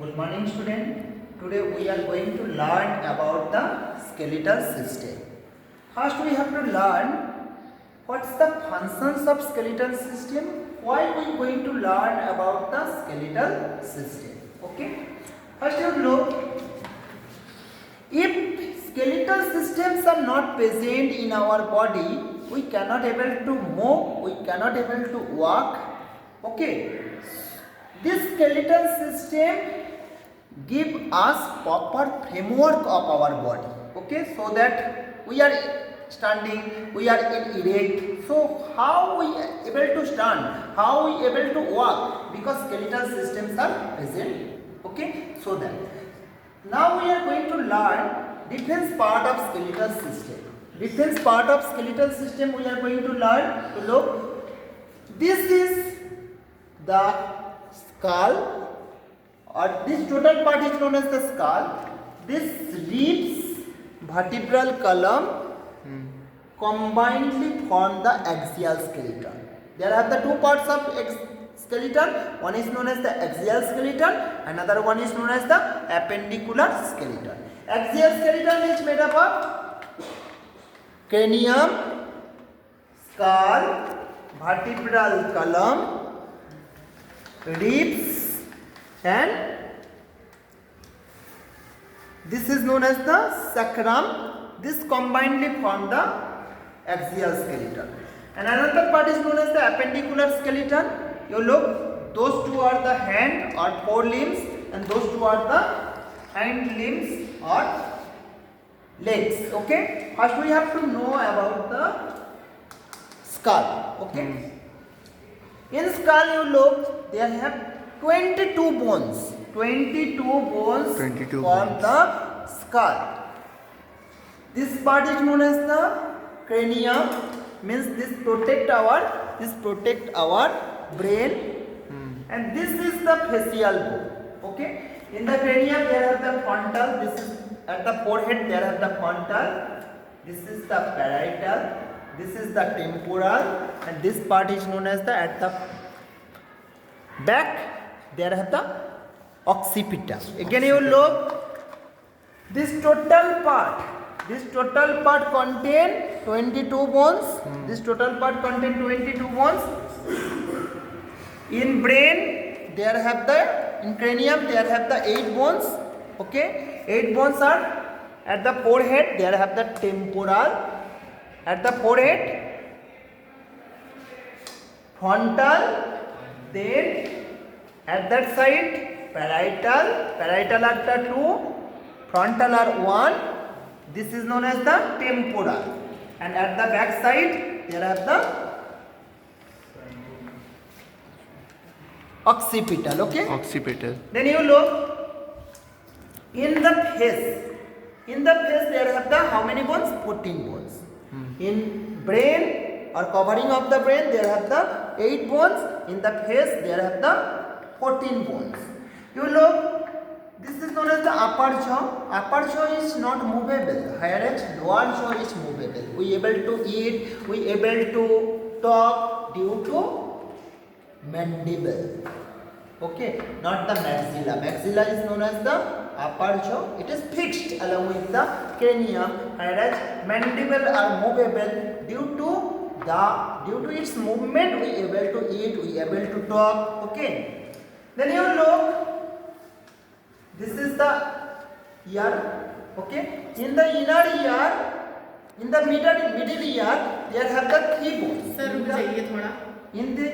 Good morning, student. Today we are going to learn about the skeletal system. First we have to learn what's the functions of skeletal system. Why we going to learn about the skeletal system. Okay. First you look, if skeletal systems are not present in our body, we cannot able to move, we cannot able to walk. Okay. This skeletal system give us proper framework of our body. Okay, so that we are standing, we are in erect. So how we able to stand, how we able to walk, because skeletal systems are present. Okay, so that now we are going to learn different part of skeletal system. Different part of skeletal system we are going to learn. To look, this is the skull, or this total part is known as the skull. This ribs, vertebral column combinedly form the axial skeleton. There are the two parts of skeleton. One is known as the axial skeleton, another one is known as the appendicular skeleton. Axial skeleton is made up of cranium, skull, vertebral column, ribs, and this is known as the sacrum. This combinedly form the axial skeleton. And another part is known as the appendicular skeleton. You look, those two are the hand or forelimbs, and those two are the hind limbs or legs. Okay. First we have to know about the skull. Okay. In skull you look, they have 22 bones. 22 bones form the skull. This part is known as the cranium. Means this protect our brain. And this is the facial bone. Okay. In the cranium there are the frontal. This is at the forehead there are the frontal. This is the parietal. This is the temporal. And this part is known as the at the back. There have the occipital. Again you look, this total part contain 22 bones. This total part contain 22 bones. In brain there have the, in cranium there have the 8 bones. Okay, 8 bones are at the forehead. There have the temporal at the forehead, frontal, then at that side parietal are the 2, frontal are 1. This is known as the temporal. And at the back side there are the occipital. Okay. Occipital. Then you look, in the face. In the face there have the how many bones? 14 bones. In brain or covering of the brain there have the 8 bones. In the face there have the 14 bones. You look, this is known as the upper jaw. Upper jaw is not movable, whereas lower jaw is movable. We able to eat, we able to talk due to mandible. Okay, not the maxilla. Maxilla is known as the upper jaw. It is fixed along with the cranium, whereas mandible are movable due to its movement. We able to eat, we able to talk. Okay. Then you look, this is the ear. Okay. In the inner ear, in the middle ear, there have the 3 bones. Sir रुक जाइए थोड़ा. In the